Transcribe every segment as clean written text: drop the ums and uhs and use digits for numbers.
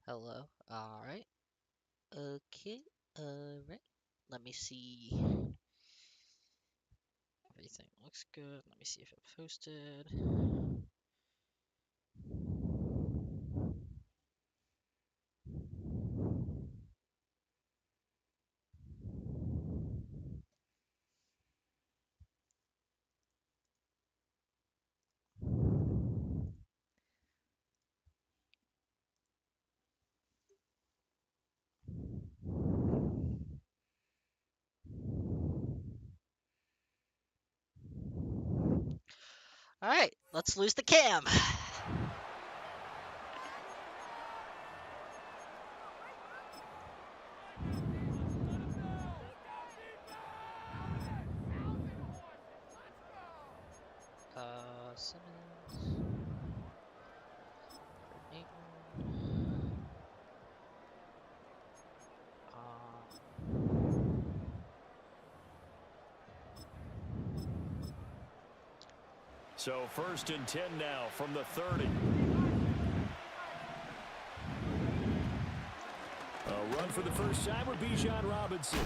Hello. Alright. Okay. Alright. Let me see. Everything looks good. Let me see if it posted. Alright. Let's lose the cam. Simmons. Newton. So 1st and 10 now from the 30. A run for the first time with Bijan Robinson.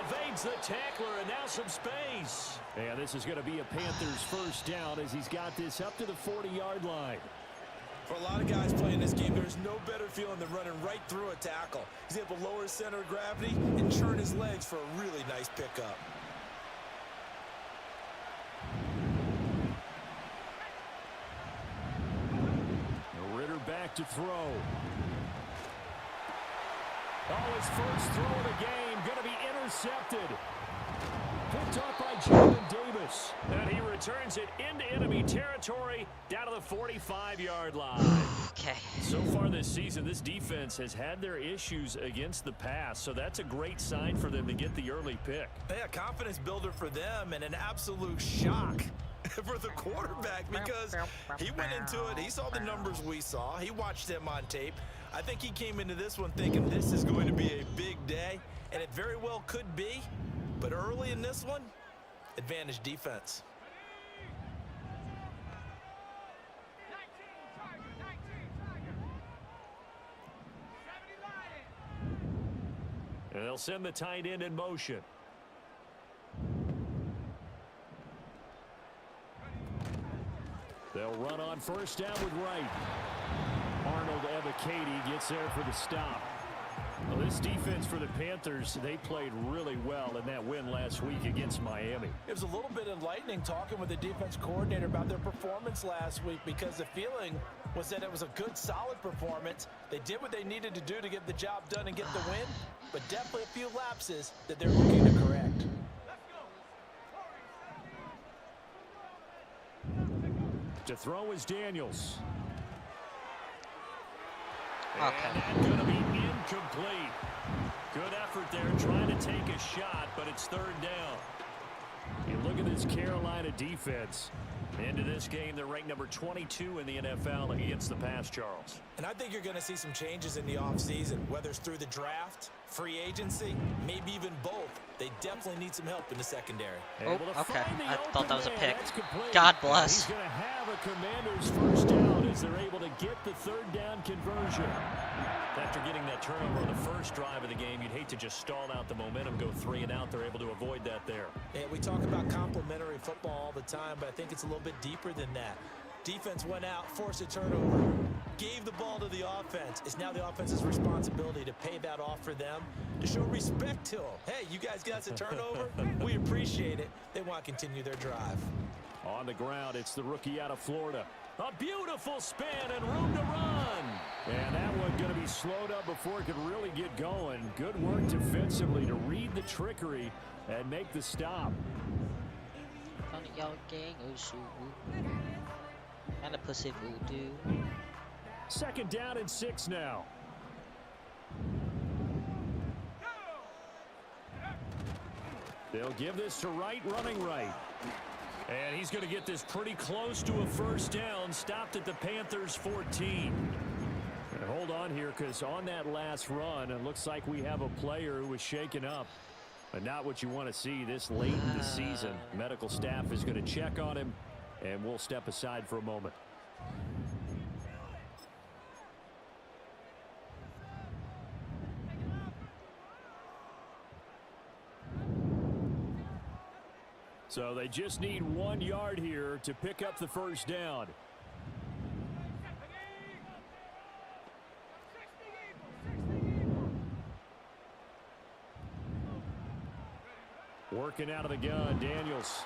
Evades the tackler and now some space. And this is going to be a Panthers first down as he's got this up to the 40-yard line. For a lot of guys playing this game, there's no better feeling than running right through a tackle. He's able to lower his center of gravity and churn his legs for a really nice pickup. Ritter back to throw. Oh, his first throw of the game going to be intercepted. Picked up by Jalen Davis. And he returns it into enemy territory down to the 45-yard line. Okay. So far this season, this defense has had their issues against the pass, so that's a great sign for them to get the early pick. Yeah, confidence builder for them and an absolute shock for the quarterback because he went into it. He saw the numbers we saw. He watched them on tape. I think he came into this one thinking this is going to be a big day, and it very well could be. But early in this one, advantage defense. And they'll send the tight end in motion. They'll run on first down with Wright. Arnold Ebiketie gets there for the stop. Well, this defense for the Panthers, they played really well in that win last week against Miami. It was a little bit enlightening talking with the defense coordinator about their performance last week because the feeling was that it was a good, solid performance. They did what they needed to do to get the job done and get the win, but definitely a few lapses that they're looking to correct. To throw is Daniels. Okay. And that's going to be incomplete. Good effort there trying to take a shot, but it's 3rd down. You look at this Carolina defense. Into this game, they're ranked number 22 in the NFL against the pass, Charles. And I think you're going to see some changes in the offseason, whether it's through the draft, free agency, maybe even both. They definitely need some help in the secondary. Oh, okay. I thought that was a pick. God bless. He's going to have a Commander's first down as they're able to get the 3rd down conversion. After getting that turnover on the first drive of the game, you'd hate to just stall out the momentum, go 3 and out. They're able to avoid that there. Yeah, we talk about complementary football all the time, but I think it's a little bit deeper than that. Defense went out, forced a turnover, gave the ball to the offense. It's now the offense's responsibility to pay that off for them, to show respect to them. Hey, you guys got a turnover? We appreciate it. They want to continue their drive. On the ground, it's the rookie out of Florida. A beautiful spin and room to run. And that one going to be slowed up before it could really get going. Good work defensively to read the trickery and make the stop. And a pussy voodoo. 2nd down and 6 now. They'll give this to Wright, running right. And he's going to get this pretty close to a first down, stopped at the Panthers' 14. And hold on here, because on that last run, it looks like we have a player who was shaken up. But not what you want to see this late in the season. Medical staff is going to check on him, and we'll step aside for a moment. So they just need 1 yard here to pick up the first down. Working out of the gun, Daniels.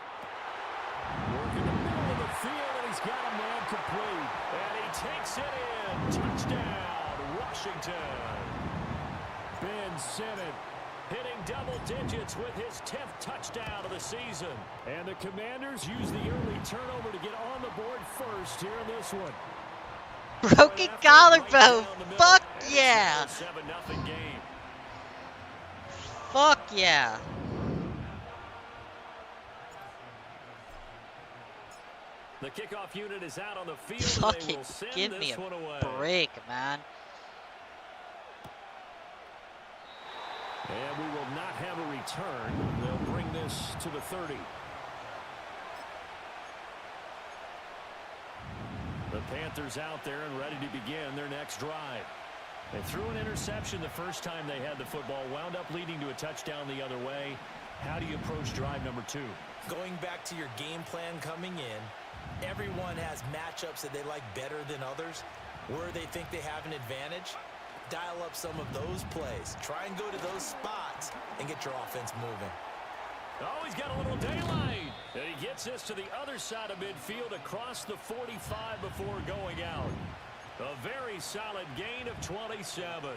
Working the middle of the field, and he's got a man complete. And he takes it in. Touchdown, Washington. Ben Simmons hitting double digits with his 10th touchdown of the season. And the Commanders use the early turnover to get on the board first here in this one. Broken collarbone. Fuck yeah. 7-0 game. Fuck yeah. The kickoff unit is out on the field. Fucking give me a break, man. And we will not have a return. They'll bring this to the 30. The Panthers out there and ready to begin their next drive. They threw an interception the first time they had the football, wound up leading to a touchdown the other way. How do you approach drive number 2? Going back to your game plan coming in, everyone has matchups that they like better than others, where they think they have an advantage. Dial up some of those plays. Try and go to those spots and get your offense moving. Oh, he's got a little daylight. And he gets this to the other side of midfield across the 45 before going out. A very solid gain of 27.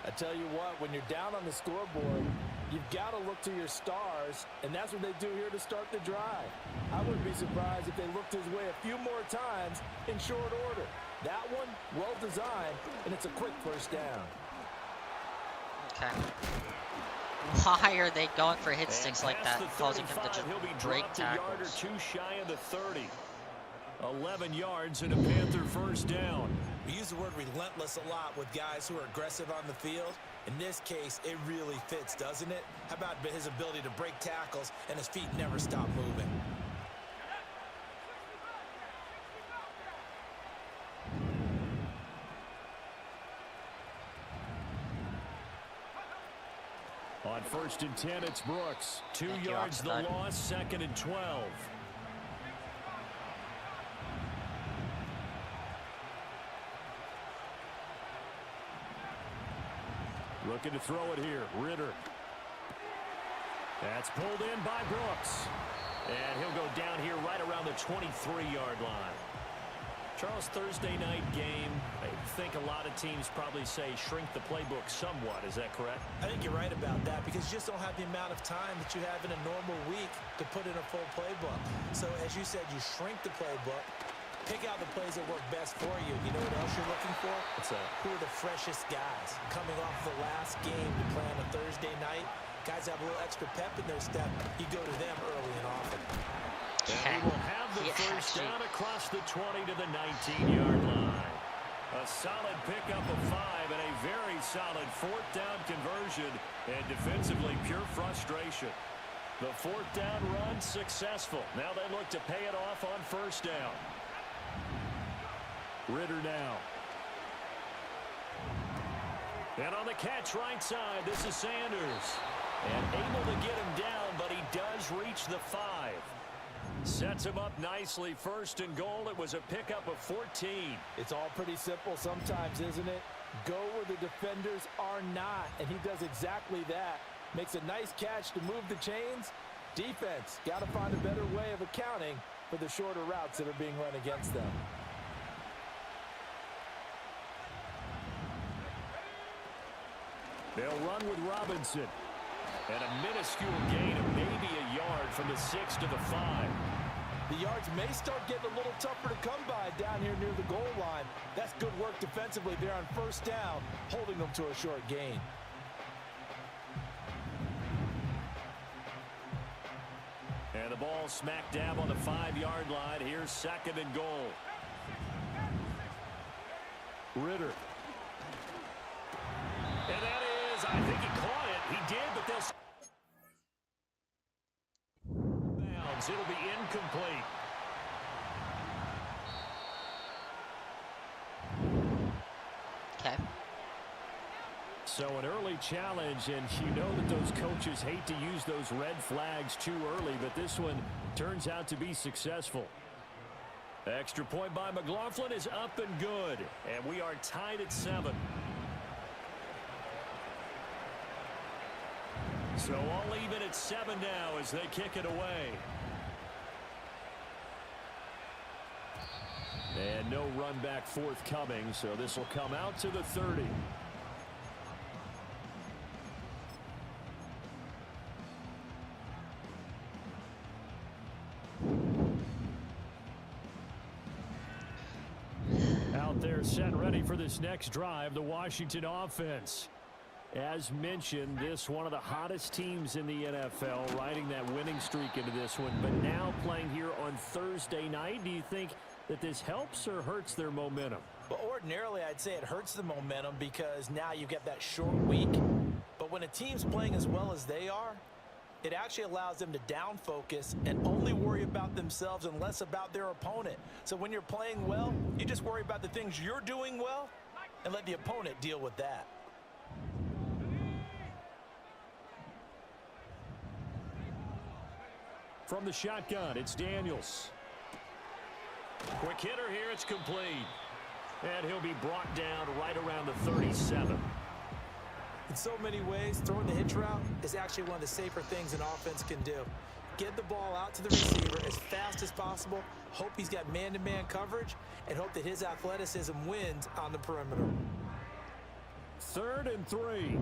I tell you what, when you're down on the scoreboard, you've got to look to your stars, and that's what they do here to start the drive. I wouldn't be surprised if they looked his way a few more times in short order. That one, well designed, and it's a quick first down. Okay. Why are they going for hit sticks like that, causing him to just break tackles? Too shy of the 30. 11 yards and a Panther first down. We use the word relentless a lot with guys who are aggressive on the field. In this case, it really fits, doesn't it? How about his ability to break tackles and his feet never stop moving? On 1st and 10, it's Brooks. 2 yards the loss, 2nd and 12. Looking to throw it here. Ritter. That's pulled in by Brooks. And he'll go down here right around the 23-yard line. Charles, Thursday night game, I think a lot of teams probably say shrink the playbook somewhat. Is that correct? I think you're right about that because you just don't have the amount of time that you have in a normal week to put in a full playbook. So as you said, you shrink the playbook, pick out the plays that work best for you. You know what else you're looking for? What's that? Who are the freshest guys coming off the last game to play on a Thursday night? Guys have a little extra pep in their step. You go to them early and often. And he will have the first down across the 20 to the 19-yard line. A solid pickup of 5 and a very solid 4th down conversion. And defensively, pure frustration. The 4th down run successful. Now they look to pay it off on 1st down. Ritter now. And on the catch right side, this is Sanders. And able to get him down, but he does reach the 5. Sets him up nicely. 1st and goal. It was a pickup of 14. It's all pretty simple sometimes, isn't it? Go where the defenders are not, and he does exactly that. Makes a nice catch to move the chains. Defense, got to find a better way of accounting for the shorter routes that are being run against them. They'll run with Robinson. And a minuscule gain of maybe a yard from the 6 to the 5. The yards may start getting a little tougher to come by down here near the goal line. That's good work defensively there on 1st down, holding them to a short gain. And the ball smack dab on the 5-yard line. Here's 2nd and goal. Ritter. And that is, I think he caught it. He did, but they'll... Bounds. It'll be incomplete. Okay. So an early challenge, and you know that those coaches hate to use those red flags too early, but this one turns out to be successful. Extra point by McLaughlin is up and good, and we are tied at 7. So all even at 7 now as they kick it away. And no run back forthcoming, so this will come out to the 30. Out there set ready for this next drive, the Washington offense. As mentioned, this one of the hottest teams in the NFL, riding that winning streak into this one, but now playing here on Thursday night. Do you think that this helps or hurts their momentum? Well, ordinarily, I'd say it hurts the momentum because now you get that short week. But when a team's playing as well as they are, it actually allows them to down focus and only worry about themselves and less about their opponent. So when you're playing well, you just worry about the things you're doing well and let the opponent deal with that. From the shotgun, it's Daniels. Quick hitter here, it's complete. And he'll be brought down right around the 37. In so many ways, throwing the hitch route is actually one of the safer things an offense can do. Get the ball out to the receiver as fast as possible, hope he's got man-to-man coverage, and hope that his athleticism wins on the perimeter. 3rd and 3.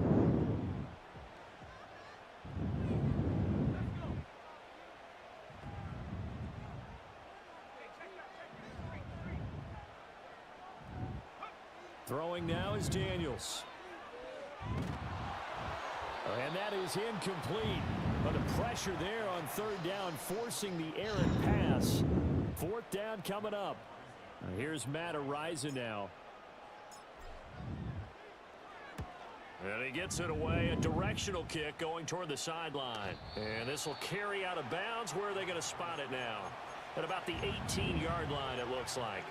Throwing now is Daniels. And that is incomplete. But the pressure there on 3rd down, forcing the errant pass. 4th down coming up. Here's Matt Araiza now. And he gets it away. A directional kick going toward the sideline. And this will carry out of bounds. Where are they going to spot it now? At about the 18-yard line, it looks like.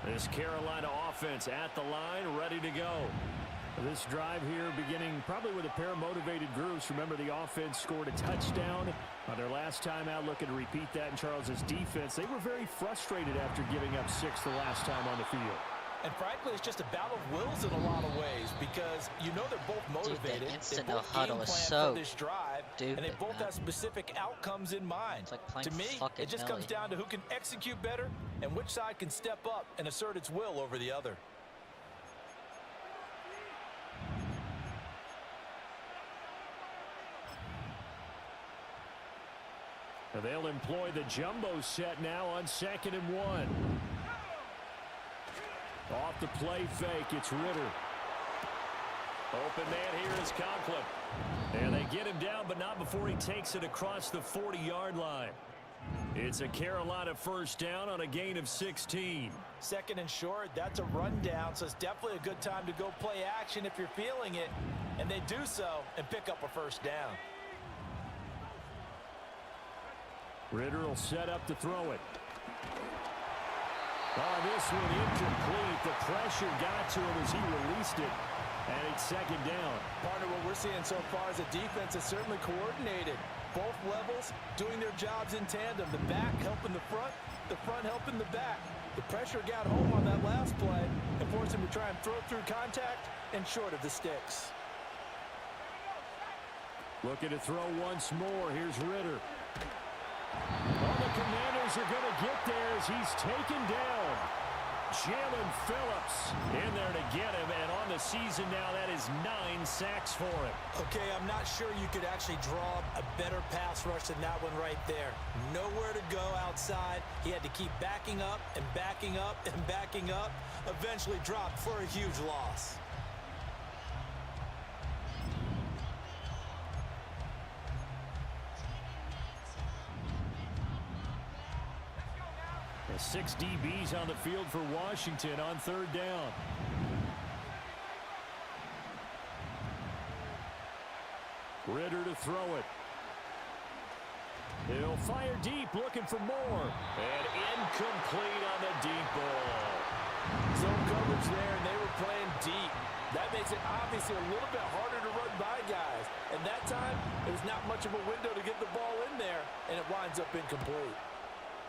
This Carolina offense at the line, ready to go. This drive here beginning probably with a pair of motivated groups. Remember, the offense scored a touchdown on their last time out. Looking to repeat that in Charles's defense. They were very frustrated after giving up 6 the last time on the field. And frankly, it's just a battle of wills in a lot of ways because you know they're both motivated. Dude, the instant they both no huddle game is plan so for this drive, stupid, and they both man. have specific outcomes in mind. It's like playing to me, fucking it just Millie. comes down to who can execute better and which side can step up and assert its will over the other. And they'll employ the jumbo set now on 2nd and 1. Off the play fake, it's Ritter. Open man here is Conklin. And they get him down, but not before he takes it across the 40-yard line. It's a Carolina 1st down on a gain of 16. 2nd and short, that's a rundown, so it's definitely a good time to go play action if you're feeling it. And they do so and pick up a 1st down. Ritter will set up to throw it. Oh, this one incomplete. The pressure got to him as he released it. And it's 2nd down. Partner, what we're seeing so far is a defense that's certainly coordinated. Both levels doing their jobs in tandem. The back helping the front helping the back. The pressure got home on that last play and forced him to try and throw through contact and short of the sticks. Looking to throw once more. Here's Ritter. Oh, the Commanders are going to get there as he's taken down. Jalen Phillips in there to get him, and on the season now, that is 9 sacks for him. Okay, I'm not sure you could actually draw a better pass rush than that one right there. Nowhere to go outside. He had to keep backing up and backing up and backing up. Eventually dropped for a huge loss. The 6 DBs on the field for Washington on 3rd down. Ritter to throw it. He'll fire deep, looking for more. And incomplete on the deep ball. Zone coverage there, and they were playing deep. That makes it obviously a little bit harder to run by guys. And that time, it was not much of a window to get the ball in there, and it winds up incomplete.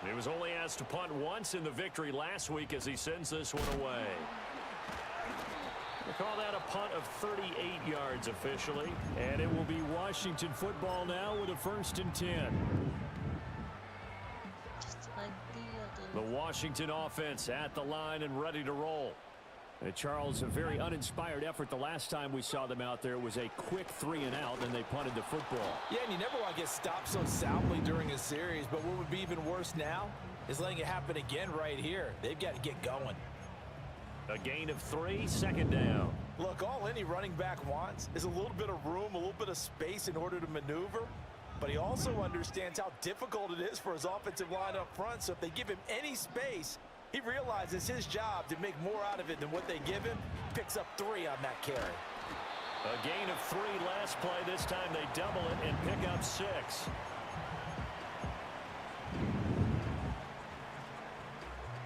He was only asked to punt once in the victory last week as he sends this one away. They call that a punt of 38 yards officially. And it will be Washington football now with a 1st and 10. Just like The Washington offense at the line and ready to roll. And Charles, a very uninspired effort the last time we saw them out there. It was a quick 3 and out, and they punted the football. Yeah, and you never want to get stopped so soundly during a series, but what would be even worse now is letting it happen again right here. They've got to get going. A gain of 3, 2nd down. Look, all any running back wants is a little bit of room, a little bit of space in order to maneuver. But he also understands how difficult it is for his offensive line up front. So if they give him any space, he realizes his job to make more out of it than what they give him. Picks up 3 on that carry. A gain of 3 last play. This time they double it and pick up 6.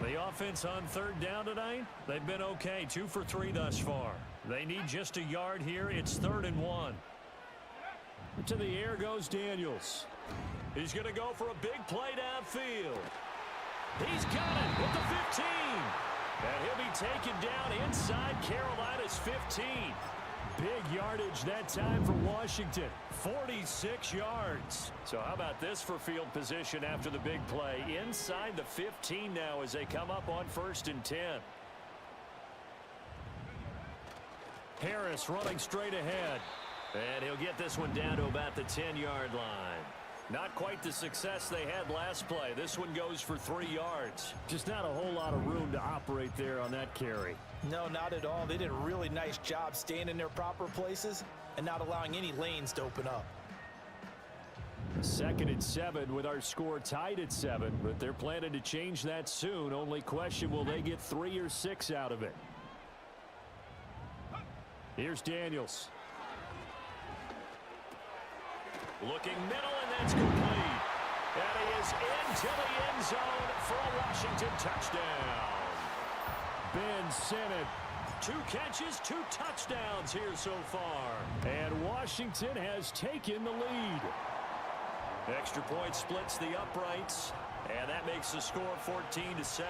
The offense on 3rd down tonight, they've been okay. 2 for 3 thus far. They need just a yard here. It's 3rd and 1. To the air goes Daniels. He's going to go for a big play downfield. He's got it with the 15. And he'll be taken down inside Carolina's 15. Big yardage that time for Washington. 46 yards. So how about this for field position after the big play? Inside the 15 now as they come up on 1st and 10. Harris running straight ahead. And he'll get this one down to about the 10-yard line. Not quite the success they had last play. This one goes for 3 yards. Just not a whole lot of room to operate there on that carry. No, not at all. They did a really nice job staying in their proper places and not allowing any lanes to open up. 2nd and 7 with our score tied at 7, but they're planning to change that soon. Only question, will they get 3 or 6 out of it? Here's Daniels. Looking middle, and that's complete. And he is into the end zone for a Washington touchdown. Ben Sinnott, 2 catches, 2 touchdowns here so far. And Washington has taken the lead. Extra point splits the uprights, and that makes the score 14-7.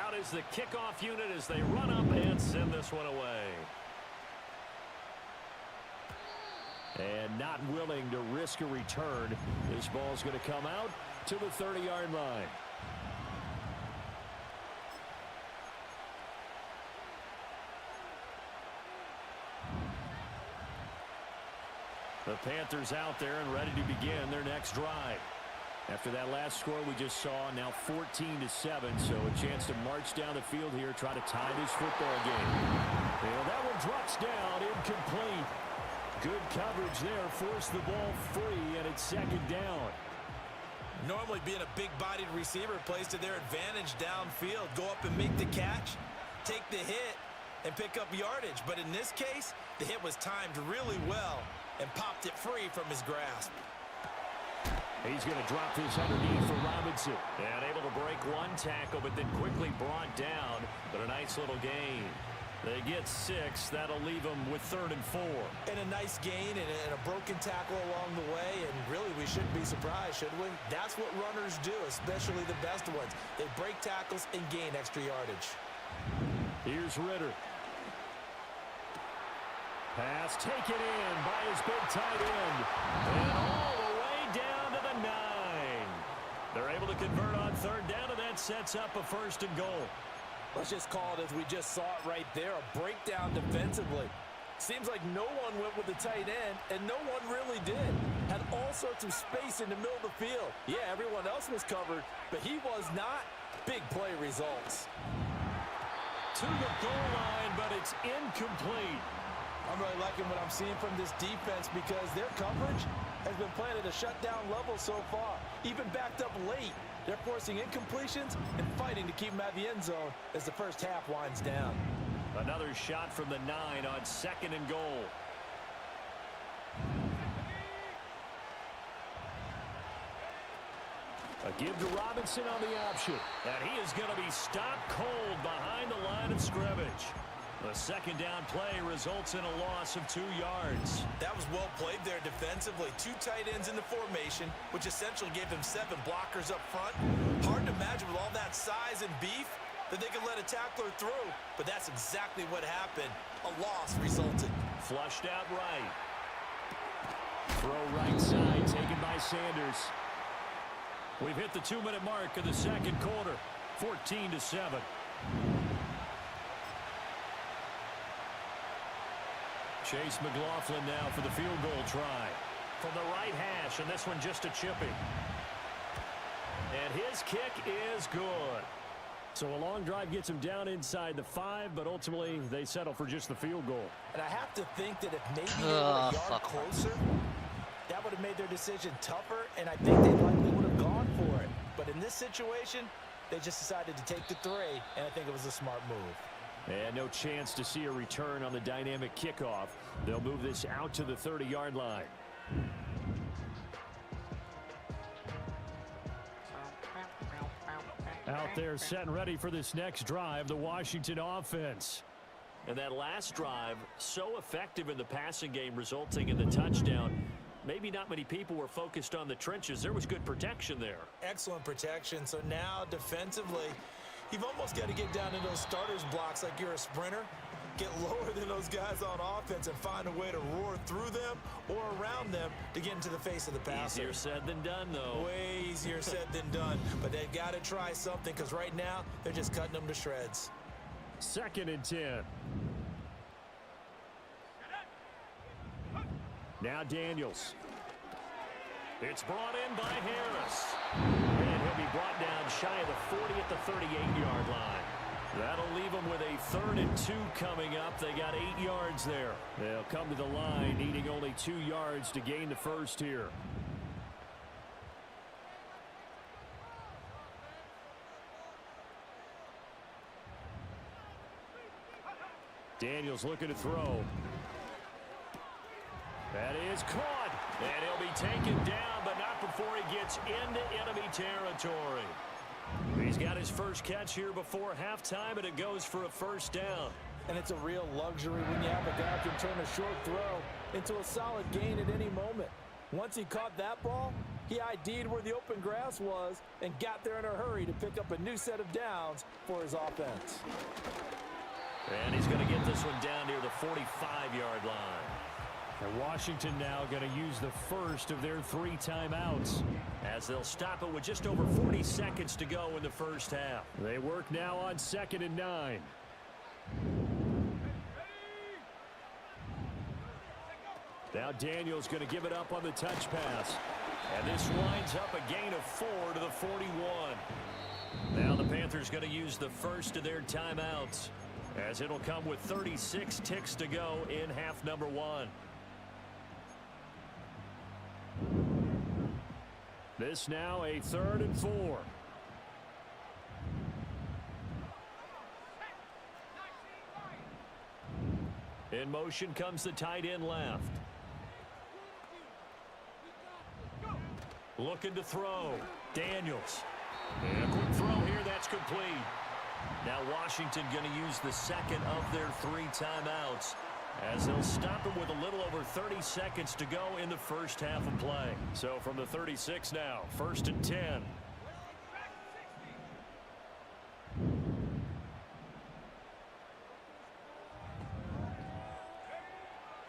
Out is the kickoff unit as they run up and send this one away. And not willing to risk a return. This ball's going to come out to the 30-yard line. The Panthers out there and ready to begin their next drive. After that last score we just saw, now 14-7, so a chance to march down the field here, try to tie this football game. And that one drops down, incomplete. Good coverage there, forced the ball free, and it's 2nd down. Normally being a big-bodied receiver plays to their advantage downfield. Go up and make the catch, take the hit, and pick up yardage. But in this case, the hit was timed really well and popped it free from his grasp. He's going to drop this underneath for Robinson. And able to break 1 tackle, but then quickly brought down. But a nice little gain. They get 6. That'll leave them with 3rd and 4. And a nice gain and a broken tackle along the way. And really, we shouldn't be surprised, should we? That's what runners do, especially the best ones. They break tackles and gain extra yardage. Here's Ritter. Pass taken in by his big tight end. And all the way down to the 9. They're able to convert on 3rd down, and that sets up a 1st and goal. Let's just call it as we just saw it right there, a breakdown defensively. Seems like no one went with the tight end, and no one really did. Had all sorts of space in the middle of the field. Yeah, everyone else was covered, but he was not. Big play results. To the goal line, but it's incomplete. I'm really liking what I'm seeing from this defense because their coverage has been playing at a shutdown level so far. Even backed up late, they're forcing incompletions and fighting to keep them out of the end zone as the first half winds down. Another shot from the 9 on 2nd and goal. A give to Robinson on the option. And he is going to be stopped cold behind the line of scrimmage. The second down play results in a loss of 2 yards. That was well played there defensively. 2 tight ends in the formation, which essentially gave them 7 blockers up front. Hard to imagine with all that size and beef that they could let a tackler through, but that's exactly what happened. A loss resulted. Flushed out right. Throw right side taken by Sanders. We've hit the 2-minute mark of the second quarter. 14-7. Chase McLaughlin now for the field goal try. From the right hash, and this one just a chipping. And his kick is good. So a long drive gets him down inside the 5, but ultimately they settle for just the field goal. And I have to think that if maybe they were a yard closer, that would have made their decision tougher, and I think they likely would have gone for it. But in this situation, they just decided to take the 3, and I think it was a smart move. And no chance to see a return on the dynamic kickoff. They'll move this out to the 30-yard line. Out there set and ready for this next drive, the Washington offense. And that last drive, so effective in the passing game, resulting in the touchdown. Maybe not many people were focused on the trenches. There was good protection there. Excellent protection. So now defensively, you've almost got to get down in those starters blocks like you're a sprinter. Get lower than those guys on offense and find a way to roar through them or around them to get into the face of the passer. Easier said than done, though. Way easier said than done. But they've got to try something because right now they're just cutting them to shreds. 2nd and 10. Now Daniels. It's brought in by Harris. And he'll be brought down shy of the 40 at the 38-yard line. That'll leave them with a 3rd and 2 coming up. They got 8 yards there. They'll come to the line needing only 2 yards to gain the first here. Daniels looking to throw. That is caught. And he'll be taken down, but not before he gets into enemy territory. He's got his first catch here before halftime, and it goes for a 1st down. And it's a real luxury when you have a guy who can turn a short throw into a solid gain at any moment. Once he caught that ball, he ID'd where the open grass was and got there in a hurry to pick up a new set of downs for his offense. And he's going to get this one down near the 45-yard line. And Washington now going to use the first of their 3 timeouts, as they'll stop it with just over 40 seconds to go in the first half. They work now on 2nd and 9. Now Daniels going to give it up on the touch pass. And this winds up a gain of 4 to the 41. Now the Panthers going to use the first of their timeouts, as it'll come with 36 ticks to go in half number 1. This now a 3rd and 4. In motion comes the tight end left. Looking to throw. Daniels. And a quick throw here. That's complete. Now Washington going to use the second of their 3 timeouts, as they'll stop it with a little over 30 seconds to go in the first half of play. So from the 36 now, 1st and 10.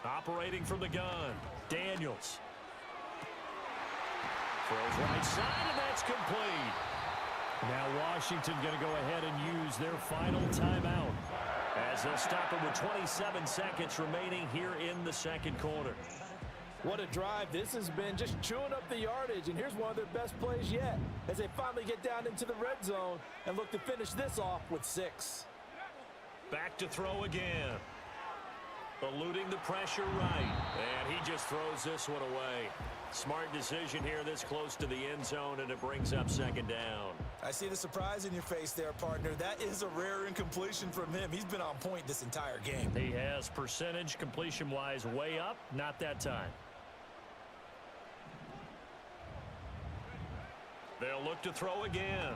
Operating from the gun, Daniels. Throws right side, and that's complete. Now Washington going to go ahead and use their final timeout, as they'll stop it with 27 seconds remaining here in the second quarter. What a drive this has been, just chewing up the yardage, and here's one of their best plays yet, as they finally get down into the red zone and look to finish this off with 6. Back to throw again. Eluding the pressure right. And he just throws this one away. Smart decision here this close to the end zone, and it brings up second down. I see the surprise in your face there, partner. That is a rare incompletion from him. He's been on point this entire game. He has percentage completion-wise way up. Not that time. They'll look to throw again.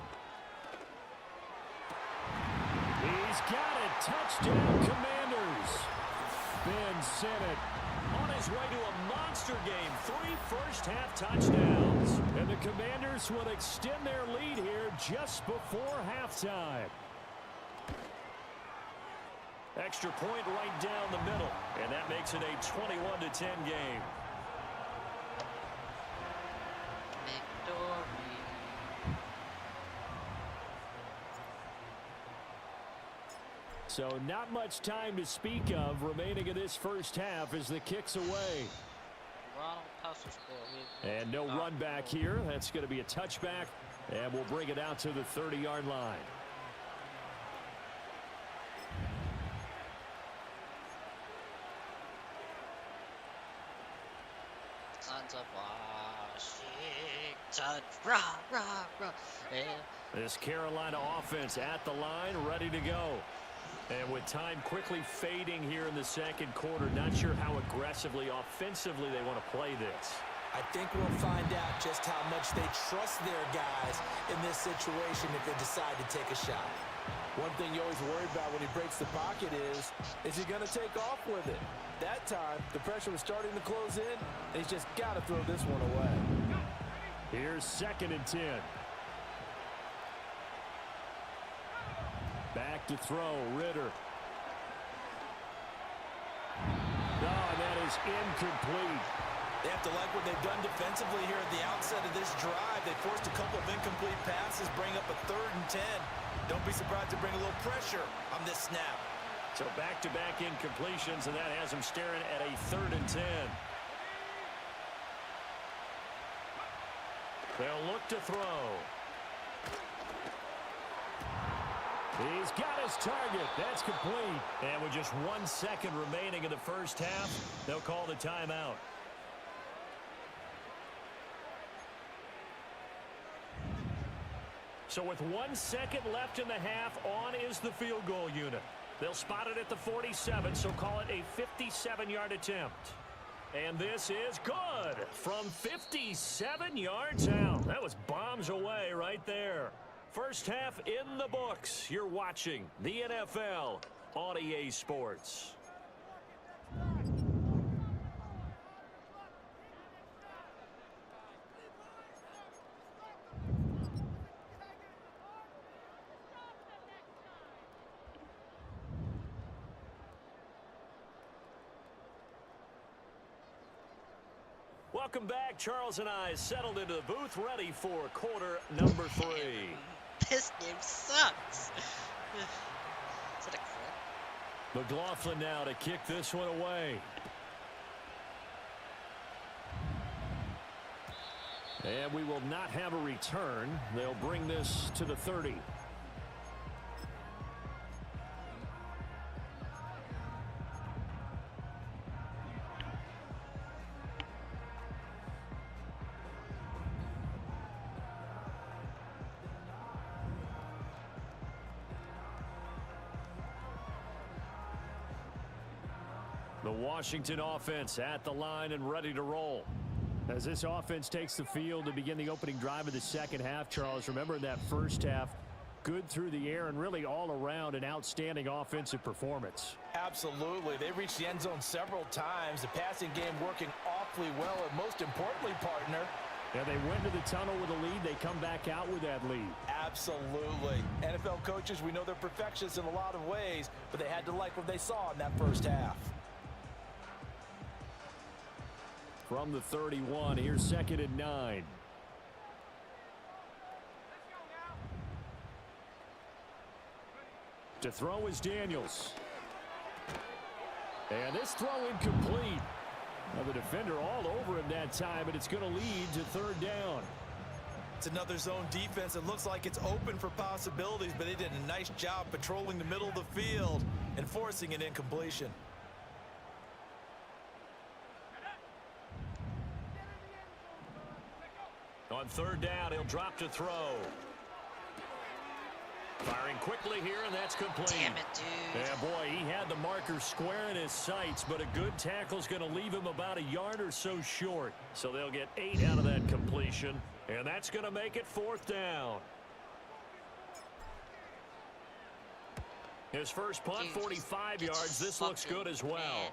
He's got it. Touchdown, Commanders. Ben Sinnott on his way to a monster game. 3 first-half touchdowns. And the Commanders will extend their lead here just before halftime. Extra point right down the middle. And that makes it a 21-10 game. So not much time to speak of remaining in this first half as the kick's away. And no run back here. That's going to be a touchback, and we'll bring it out to the 30-yard line. Sons of Washington, rah, rah, rah. This Carolina offense at the line, ready to go. And with time quickly fading here in the second quarter, not sure how aggressively, offensively they want to play this. I think we'll find out just how much they trust their guys in this situation if they decide to take a shot. One thing you always worry about when he breaks the pocket is he going to take off with it? That time, the pressure was starting to close in, and he's just got to throw this one away. Here's 2nd and 10. Back to throw, Ritter. No, that is incomplete. They have to like what they've done defensively here at the outset of this drive. They forced a couple of incomplete passes, bring up a 3rd and 10. Don't be surprised to bring a little pressure on this snap. So back-to-back incompletions, and that has them staring at a 3rd and 10. They'll look to throw. He's got his target. That's complete. And with just 1 second remaining in the first half, they'll call the timeout. So with 1 second left in the half, on is the field goal unit. They'll spot it at the 47, so call it a 57-yard attempt. And this is good from 57 yards out. That was bombs away right there. First half in the books. You're watching the NFL on EA Sports. Welcome back. Charles and I settled into the booth, ready for quarter number 3. This game sucks. Is it a clip? McLaughlin now to kick this one away. And we will not have a return. They'll bring this to the 30. The Washington offense at the line and ready to roll. As this offense takes the field to begin the opening drive of the second half, Charles, remember in that first half, good through the air and really all around an outstanding offensive performance. Absolutely. They reached the end zone several times. The passing game working awfully well, and most importantly, partner, Yeah, they went to the tunnel with a lead. They come back out with that lead. absolutely. NFL coaches, we know they're perfectionists in a lot of ways, but they had to like what they saw in that first half. From the 31, here's 2nd and 9. To throw is Daniels. And this throw incomplete. Now the defender all over him that time, but it's going to lead to 3rd down. It's another zone defense. It looks like it's open for possibilities, but they did a nice job patrolling the middle of the field and forcing an incompletion. On third down, he'll drop to throw. Firing quickly here, and that's complete. Damn it, dude. Yeah, boy, he had the marker square in his sights, but a good tackle's going to leave him about a yard or so short. So they'll get 8 out of that completion, and that's going to make it 4th down. His first punt, 45 yards. This looks good as well.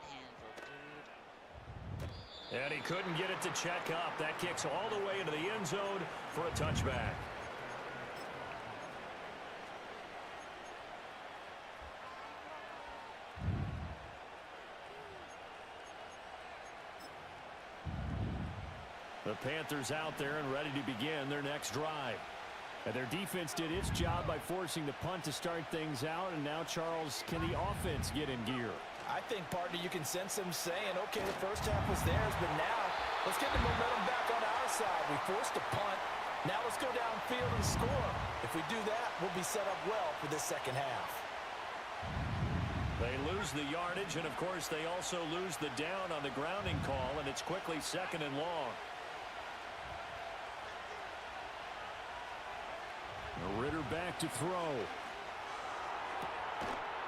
And he couldn't get it to check up. That kicks all the way into the end zone for a touchback. The Panthers out there and ready to begin their next drive. And their defense did its job by forcing the punt to start things out. And now, Charles, can the offense get in gear? I think, partner, you can sense them saying, okay, the first half was theirs, but now let's get the momentum back on our side. We forced a punt. Now let's go downfield and score. If we do that, we'll be set up well for this second half. They lose the yardage, and, of course, they also lose the down on the grounding call, and it's quickly 2nd and long. Ritter back to throw.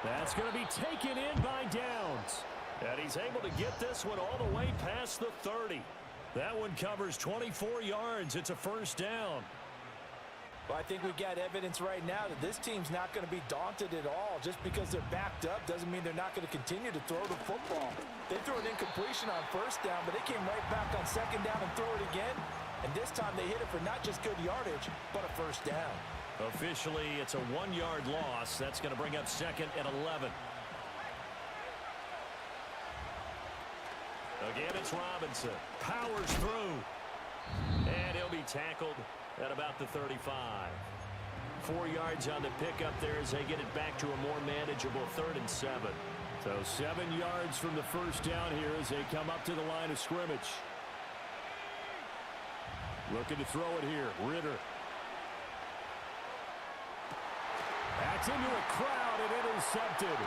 That's going to be taken in by Downs. And he's able to get this one all the way past the 30. That one covers 24 yards. It's a first down. Well, I think we've got evidence right now that this team's not going to be daunted at all. Just because they're backed up doesn't mean they're not going to continue to throw the football. They threw an incompletion on first down, but they came right back on second down and threw it again. And this time they hit it for not just good yardage, but a first down. Officially, it's a 1-yard loss. That's going to bring up 2nd and 11. Again, it's Robinson. Powers through. And he'll be tackled at about the 35. 4 yards on the pickup there as they get it back to a more manageable 3rd and 7. So 7 yards from the first down here as they come up to the line of scrimmage. Looking to throw it here. Ritter. That's into a crowd and intercepted.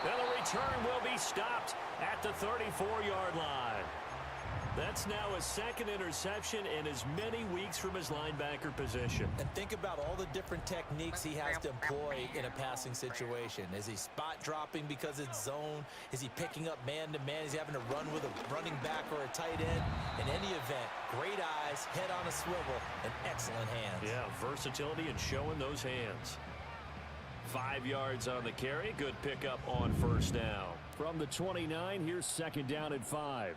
And the return will be stopped at the 34-yard line. That's now a 2nd interception in as many weeks from his linebacker position. And think about all the different techniques he has to employ in a passing situation. Is he spot dropping because it's zone? Is he picking up man-to-man? Is he having to run with a running back or a tight end? In any event, great eyes, head on a swivel, and excellent hands. Yeah, versatility and showing those hands. 5 yards on the carry. Good pickup on first down. From the 29, here's 2nd down and 5.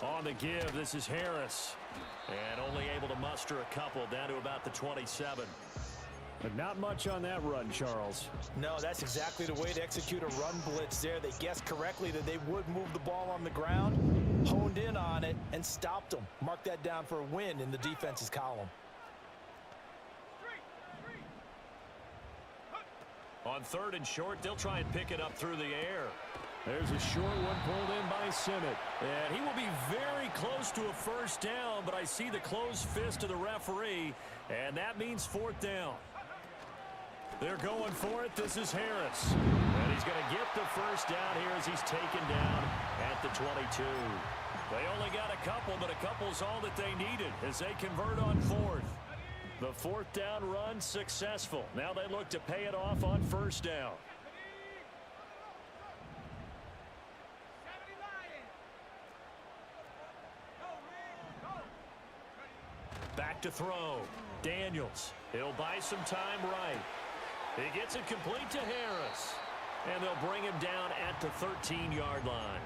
On the give, this is Harris. And only able to muster a couple down to about the 27. But not much on that run, Charles. No, that's exactly the way to execute a run blitz there. They guessed correctly that they would move the ball on the ground, honed in on it, and stopped them. Mark that down for a win in the defense's column. On 3rd and short, they'll try and pick it up through the air. There's a short one pulled in by Simmett. And he will be very close to a first down, but I see the closed fist of the referee, and that means 4th down. They're going for it. This is Harris. And he's going to get the first down here as he's taken down at the 22. They only got a couple, but a couple's all that they needed as they convert on 4th. The 4th down run successful. Now they look to pay it off on first down. Back to throw. Daniels. He'll buy some time right. He gets it complete to Harris. And they'll bring him down at the 13-yard line.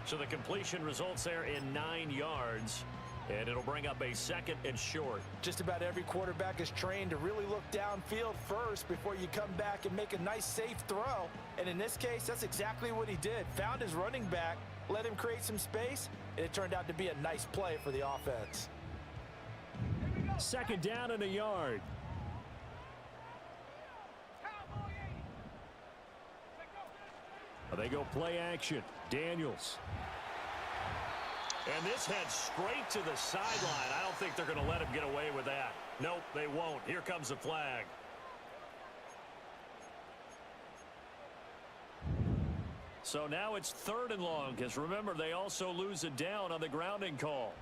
So the completion results there in 9 yards. And it'll bring up a 2nd and short. Just about every quarterback is trained to really look downfield first before you come back and make a nice, safe throw. And in this case, that's exactly what he did. Found his running back, let him create some space, and it turned out to be a nice play for the offense. 2nd down and a yard. They go play action. Daniels. And this heads straight to the sideline. I don't think they're going to let him get away with that. Nope, they won't. Here comes the flag. So now it's 3rd and long, because remember, they also lose a down on the grounding call.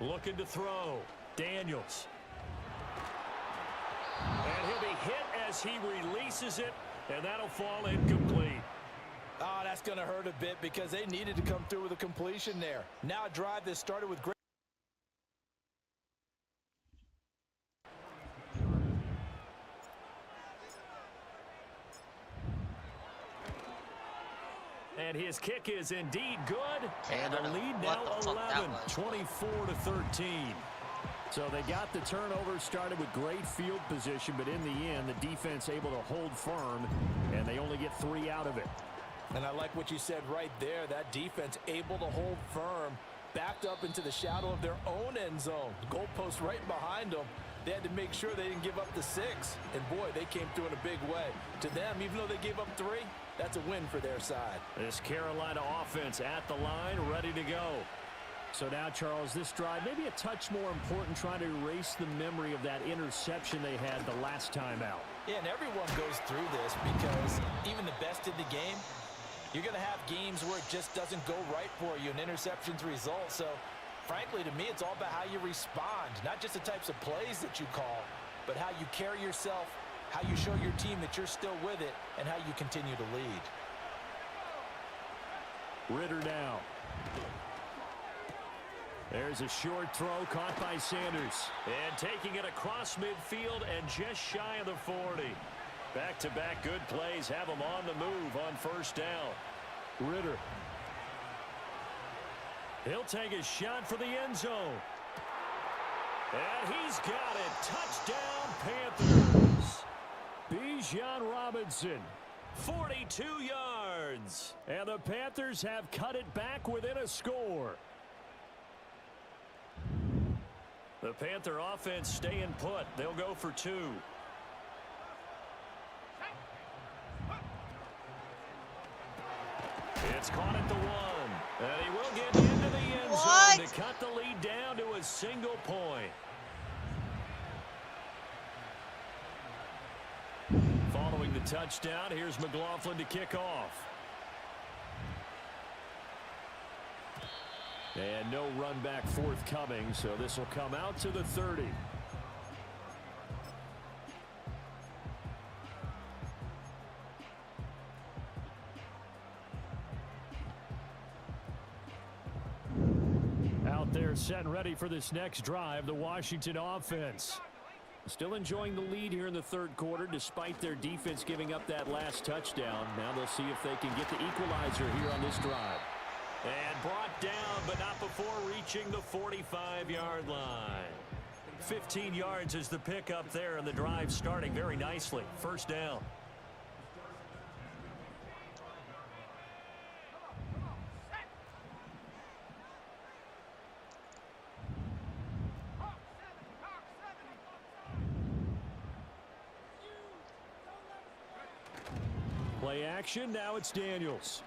Looking to throw. Daniels. And he'll be hit as he releases it, and that'll fall incomplete. Oh, that's going to hurt a bit because they needed to come through with a completion there. Now a drive that started with great. And his kick is indeed good. Yeah, And the lead now 11, 24-13. So they got the turnover, started with great field position, but in the end, the defense able to hold firm, and they only get 3 out of it. And I like what you said right there. That defense able to hold firm, backed up into the shadow of their own end zone. The goalpost right behind them. They had to make sure they didn't give up the 6. And, boy, they came through in a big way. To them, even though they gave up 3, that's a win for their side. This Carolina offense at the line, ready to go. So now, Charles, this drive maybe a touch more important, trying to erase the memory of that interception they had the last time out. Yeah, and everyone goes through this because even the best in the game, you're going to have games where it just doesn't go right for you, and interceptions result. So, frankly, to me, it's all about how you respond, not just the types of plays that you call, but how you carry yourself, how you show your team that you're still with it, and how you continue to lead. Ritter now. There's a short throw caught by Sanders. And taking it across midfield and just shy of the 40. Back-to-back good plays have him on the move on 1st down. Ritter. He'll take a shot for the end zone. And he's got it. Touchdown, Panthers. Bijan Robinson, 42 yards. And the Panthers have cut it back within a score. The Panther offense staying put. They'll go for 2. It's caught at the 1. And he will get into the end zone to cut the lead down to a single point. Following the touchdown, here's McLaughlin to kick off. And no run back forthcoming, so this will come out to the 30. Out there set and ready for this next drive, the Washington offense. Still enjoying the lead here in the 3rd quarter despite their defense giving up that last touchdown. Now they'll see if they can get the equalizer here on this drive. And brought down, but not before reaching the 45-yard line. 15 yards is the pickup there, and the drive starting very nicely. 1st down. Play action, now it's Daniels.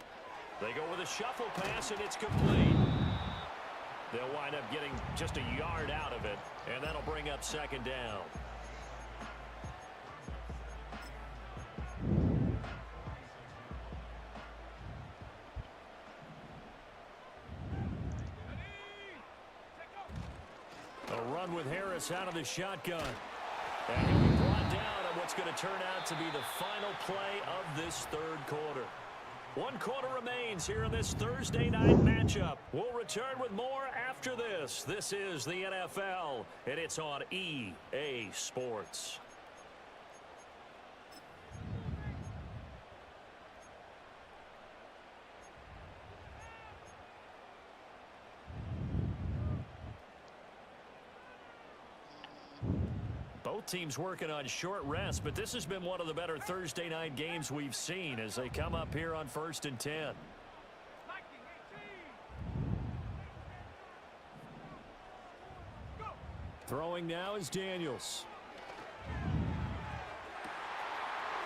They go with a shuffle pass, and it's complete. They'll wind up getting just a yard out of it, and that'll bring up 2nd down. A run with Harris out of the shotgun. And he'll be brought down on what's going to turn out to be the final play of this 3rd quarter. 1 quarter remains here in this Thursday night matchup. We'll return with more after this. This is the NFL, and it's on EA Sports. Both teams working on short rest, but this has been one of the better Thursday night games we've seen as they come up here on 1st and 10. Throwing now is Daniels.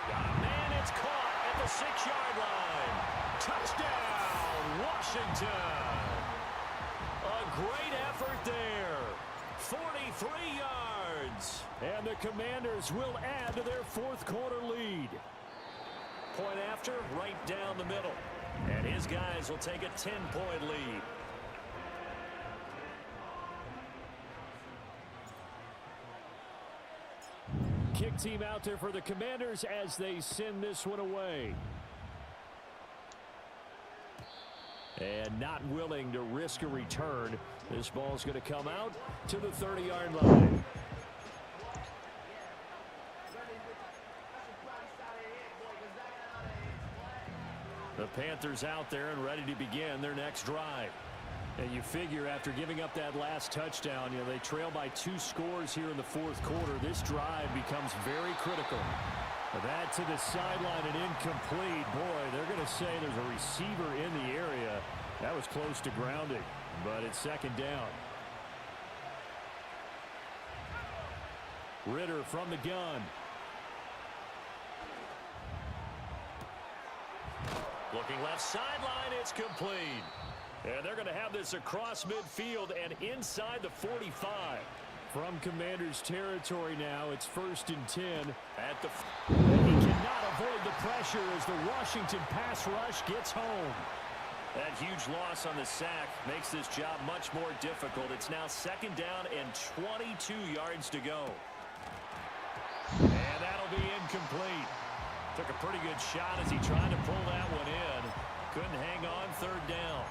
Got a man, it's caught at the 6-yard line. Touchdown, Washington. A great effort there. 43 yards. And the Commanders will add to their 4th quarter lead. Point right down the middle. And his guys will take a 10-point lead. Kick team out there for the Commanders as they send this one away. And not willing to risk a return. This ball's going to come out to the 30-yard line. The Panthers out there and ready to begin their next drive. And you figure after giving up that last touchdown, they trail by 2 scores here in the fourth quarter. This drive becomes very critical. That to the sideline and incomplete. Boy, they're going to say there's a receiver in the area. That was close to grounding, but it's second down. Ritter from the gun. Looking left sideline, it's complete. And they're going to have this across midfield and inside the 45. From Commanders territory now, it's 1st and 10 at the... And he cannot avoid the pressure as the Washington pass rush gets home. That huge loss on the sack makes this job much more difficult. It's now second down and 22 yards to go. And that'll be incomplete. Took a pretty good shot as he tried to pull that one in. Couldn't hang on, third down.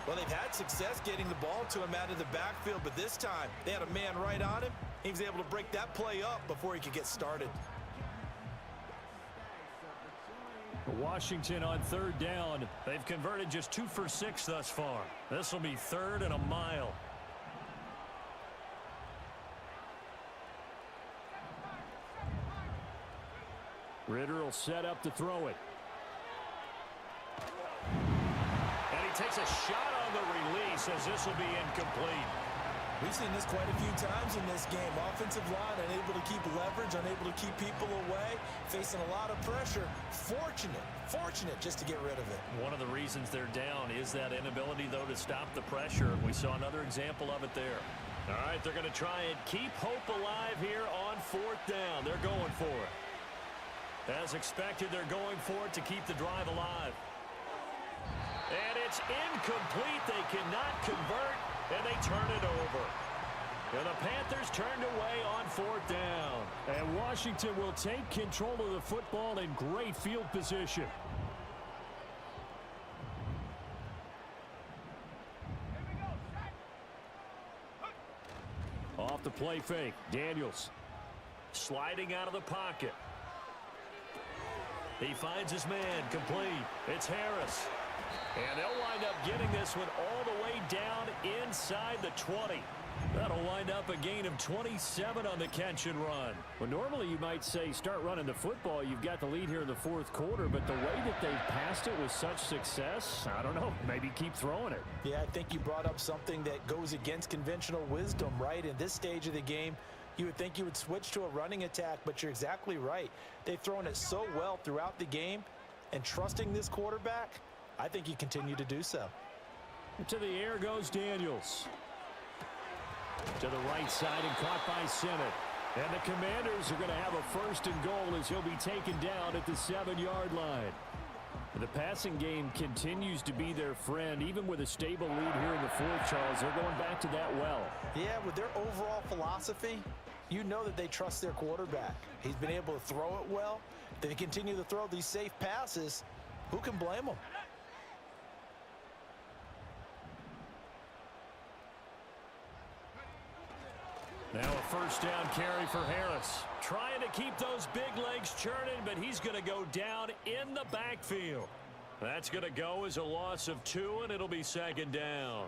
Well, they've had success getting the ball to him out of the backfield, but this time they had a man right on him. He was able to break that play up before he could get started. Washington on third down. They've converted just 2 for 6 thus far. This will be 3rd and a mile. Ritter will set up to throw it. And he takes a shot on the release as this will be incomplete. We've seen this quite a few times in this game. Offensive line unable to keep leverage, unable to keep people away, facing a lot of pressure. Fortunate just to get rid of it. One of the reasons they're down is that inability, though, to stop the pressure. We saw another example of it there. All right, they're going to try and keep hope alive here on 4th down. They're going for it. As expected, they're going for it to keep the drive alive. And it's incomplete. They cannot convert, and they turn it over. And the Panthers turned away on 4th down. And Washington will take control of the football in great field position. Off the play fake, Daniels sliding out of the pocket. He finds his man, complete. It's Harris. And they'll wind up getting this one all the way down inside the 20. That'll wind up a gain of 27 on the catch and run. Well, normally you might say start running the football. You've got the lead here in the fourth quarter, but the way that they've passed it with such success, I don't know, maybe keep throwing it. Yeah, I think you brought up something that goes against conventional wisdom, right? In this stage of the game, you would think you would switch to a running attack, but you're exactly right. They've thrown it so well throughout the game, and trusting this quarterback, I think you continue to do so. To the air goes Daniels. To the right side and caught by Simmons. And the Commanders are going to have a 1st and goal as he'll be taken down at the 7-yard line. The passing game continues to be their friend, even with a stable lead here in the fourth, Charles. They're going back to that well. Yeah, with their overall philosophy, you know that they trust their quarterback. He's been able to throw it well. If they continue to throw these safe passes, who can blame them? Now a 1st down carry for Harris. Trying to keep those big legs churning, but he's going to go down in the backfield. That's going to go as a loss of 2, and it'll be 2nd down.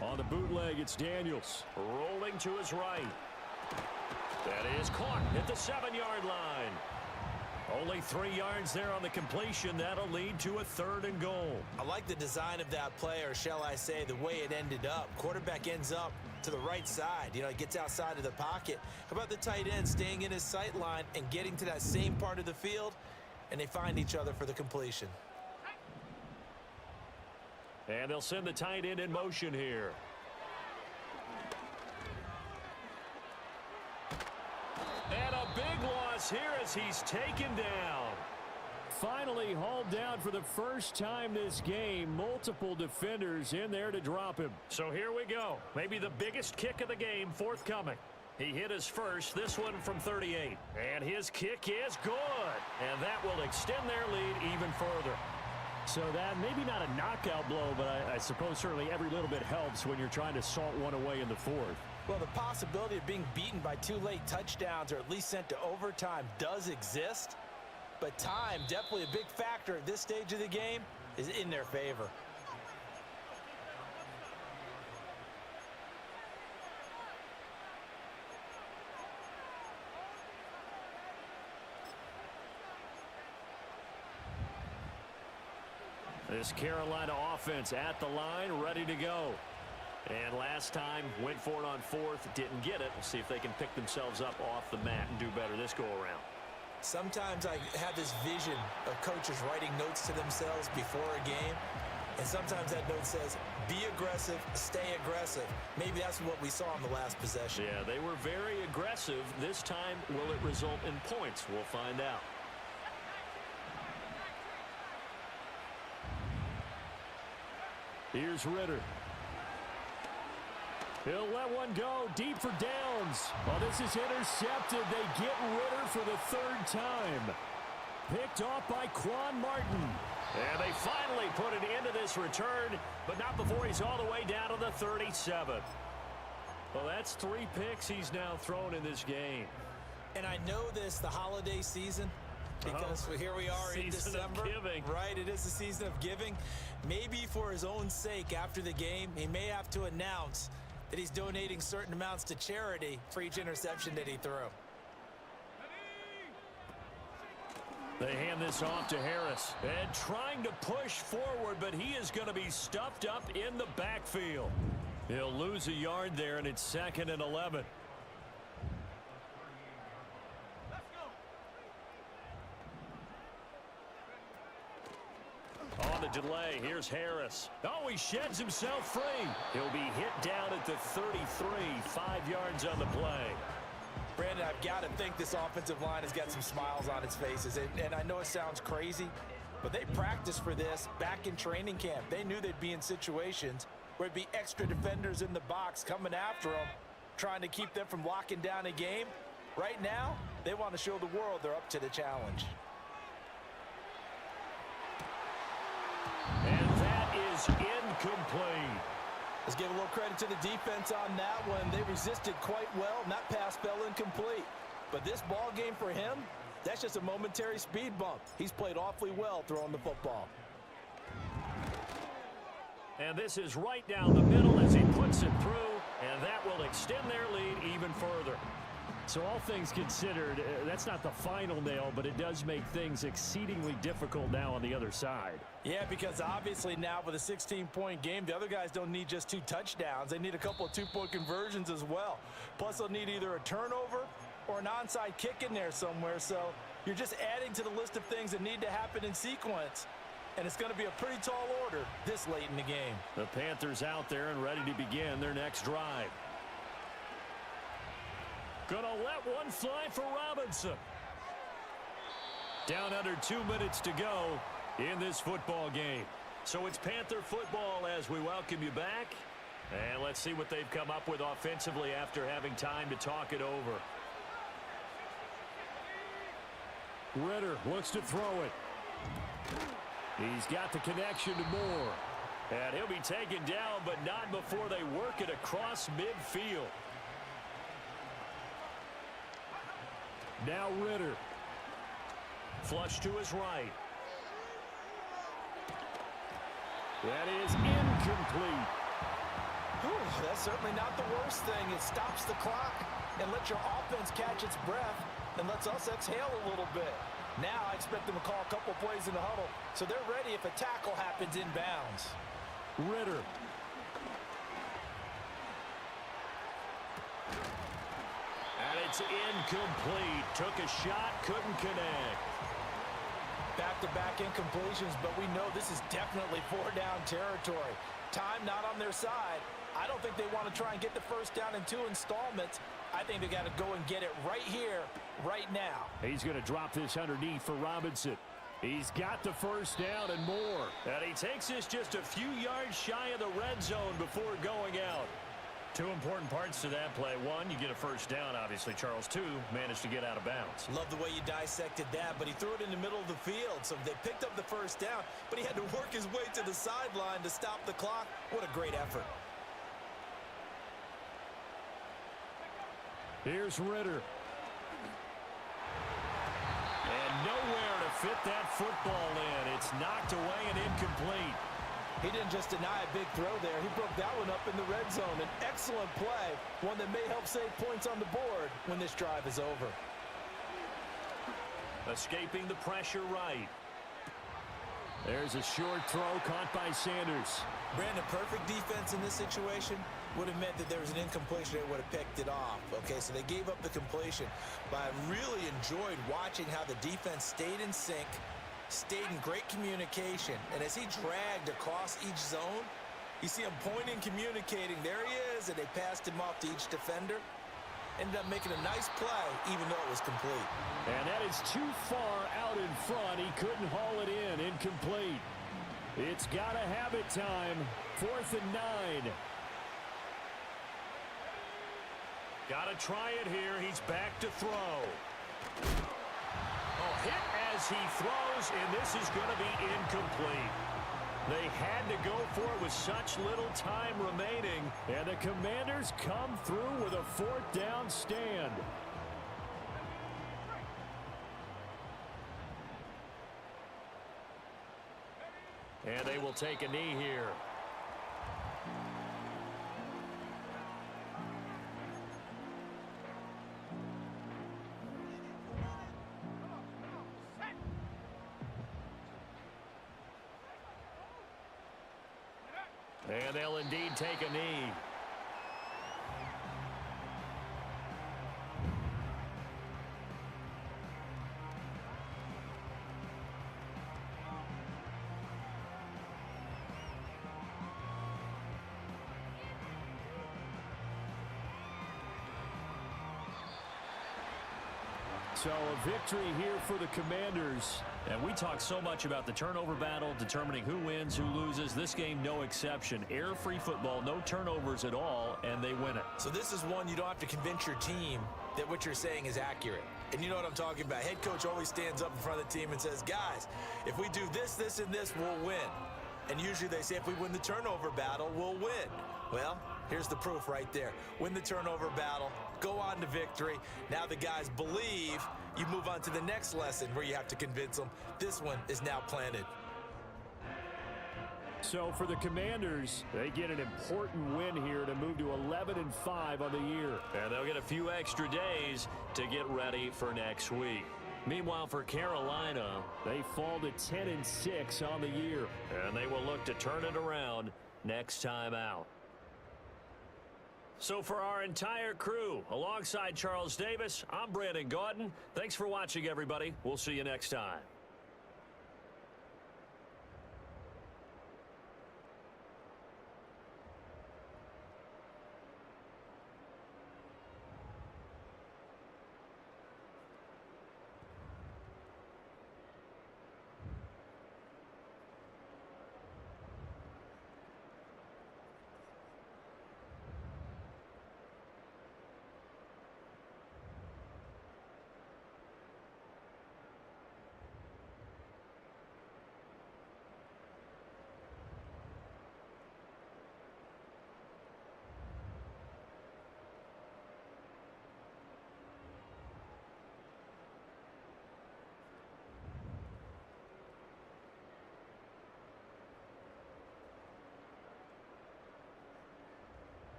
On the bootleg, it's Daniels. Rolling to his right. That is caught at the 7-yard line. Only 3 yards there on the completion. That'll lead to a 3rd and goal. I like the design of that play, or shall I say the way it ended up. Quarterback ends up to the right side. You know, it gets outside of the pocket. How about the tight end staying in his sight line and getting to that same part of the field, and they find each other for the completion. And they'll send the tight end in motion here. And a big loss here as he's taken down. Finally hauled down for the first time this game. Multiple defenders in there to drop him. So here we go. Maybe the biggest kick of the game forthcoming. He hit his first, this one from 38. And his kick is good. And that will extend their lead even further. So that maybe not a knockout blow, but I suppose certainly every little bit helps when you're trying to salt one away in the fourth. Well, the possibility of being beaten by 2 late touchdowns or at least sent to overtime does exist. But time, definitely a big factor at this stage of the game, is in their favor. This Carolina offense at the line, ready to go. And last time, went for it on fourth, didn't get it. We'll see if they can pick themselves up off the mat and do better this go-around. Sometimes I have this vision of coaches writing notes to themselves before a game. And sometimes that note says, be aggressive, stay aggressive. Maybe that's what we saw in the last possession. Yeah, they were very aggressive. This time, will it result in points? We'll find out. Here's Ritter. He'll let one go deep for downs. Well, this is intercepted. They get Ritter for the third time. Picked off by Quan Martin. And they finally put an end to this return, but not before he's all the way down to the 37. Well, that's 3 picks he's now thrown in this game. And I know this, the holiday season, because here we are in December. Right, it is the season of giving. Maybe for his own sake after the game, he may have to announce that he's donating certain amounts to charity for each interception that he threw. They hand this off to Harris. And trying to push forward, but he is going to be stuffed up in the backfield. He'll lose a yard there, and it's 2nd and 11. On the delay, here's Harris. Oh, he sheds himself free. He'll be hit down at the 33, 5 yards on the play. Brandon, I've got to think this offensive line has got some smiles on its faces. And I know it sounds crazy, but they practiced for this back in training camp. They knew they'd be in situations where there'd be extra defenders in the box coming after them, trying to keep them from locking down a game. Right now, they want to show the world they're up to the challenge. And that is incomplete. Let's give a little credit to the defense on that one. They resisted quite well, and that pass fell incomplete. But this ball game for him, that's just a momentary speed bump. He's played awfully well throwing the football. And this is right down the middle as he puts it through, and that will extend their lead even further. So all things considered, that's not the final nail, but it does make things exceedingly difficult now on the other side. Yeah, because obviously now with a 16-point game, the other guys don't need just 2 touchdowns. They need a couple of 2-point conversions as well. Plus, they'll need either a turnover or an onside kick in there somewhere. So you're just adding to the list of things that need to happen in sequence. And it's going to be a pretty tall order this late in the game. The Panthers out there and ready to begin their next drive. Gonna let one fly for Robinson. Down under 2 minutes to go in this football game. So it's Panther football as we welcome you back. And let's see what they've come up with offensively after having time to talk it over. Ritter looks to throw it. He's got the connection to Moore. And he'll be taken down, but not before they work it across midfield. Now Ritter. Flush to his right. That is incomplete. Whew, that's certainly not the worst thing. It stops the clock and lets your offense catch its breath and lets us exhale a little bit. Now I expect them to call a couple plays in the huddle so they're ready if a tackle happens inbounds. Ritter. And it's incomplete. Took a shot, couldn't connect. Back-to-back incompletions, but we know this is definitely 4-down territory. Time not on their side, I don't think they want to try and get the first down in 2 installments. I think they got to go and get it right here, right now. He's going to drop this underneath for Robinson. He's got the first down and more. And he takes this just a few yards shy of the red zone before going out. 2 important parts to that play. 1, you get a first down, obviously. Charles, 2, managed to get out of bounds. Love the way you dissected that, but he threw it in the middle of the field. So they picked up the first down, but he had to work his way to the sideline to stop the clock. What a great effort. Here's Ritter. And nowhere to fit that football in. It's knocked away and incomplete. He didn't just deny a big throw there. He broke that one up in the red zone. An excellent play, one that may help save points on the board when this drive is over. Escaping the pressure right. There's a short throw caught by Sanders. Brandon, perfect defense in this situation would have meant that there was an incompletion. They would have picked it off. Okay, so they gave up the completion. But I really enjoyed watching how the defense stayed in sync, stayed in great communication. And as he dragged across each zone, you see him pointing, communicating. There he is, and they passed him off to each defender. Ended up making a nice play, even though it was complete. And that is too far out in front. He couldn't haul it in. Incomplete. It's got to have it time. 4th and 9. Got to try it here. He's back to throw. Oh, hit as he throws, and this is going to be incomplete. They had to go for it with such little time remaining, and the Commanders come through with a 4th down stand. And they will take a knee here. And they'll indeed take a knee. So a victory here for the Commanders. And we talk so much about the turnover battle, determining who wins, who loses. This game, no exception. Air-free football, no turnovers at all, and they win it. So this is one you don't have to convince your team that what you're saying is accurate. And you know what I'm talking about. Head coach always stands up in front of the team and says, guys, if we do this, this, and this, we'll win. And usually they say if we win the turnover battle, we'll win. Well, here's the proof right there. Win the turnover battle, go on to victory. Now the guys believe. You move on to the next lesson where you have to convince them. This one is now planted. So for the Commanders, they get an important win here to move to 11-5 on the year. And they'll get a few extra days to get ready for next week. Meanwhile, for Carolina, they fall to 10-6 on the year. And they will look to turn it around next time out. So for our entire crew, alongside Charles Davis, I'm Brandon Gaudin. Thanks for watching, everybody. We'll see you next time.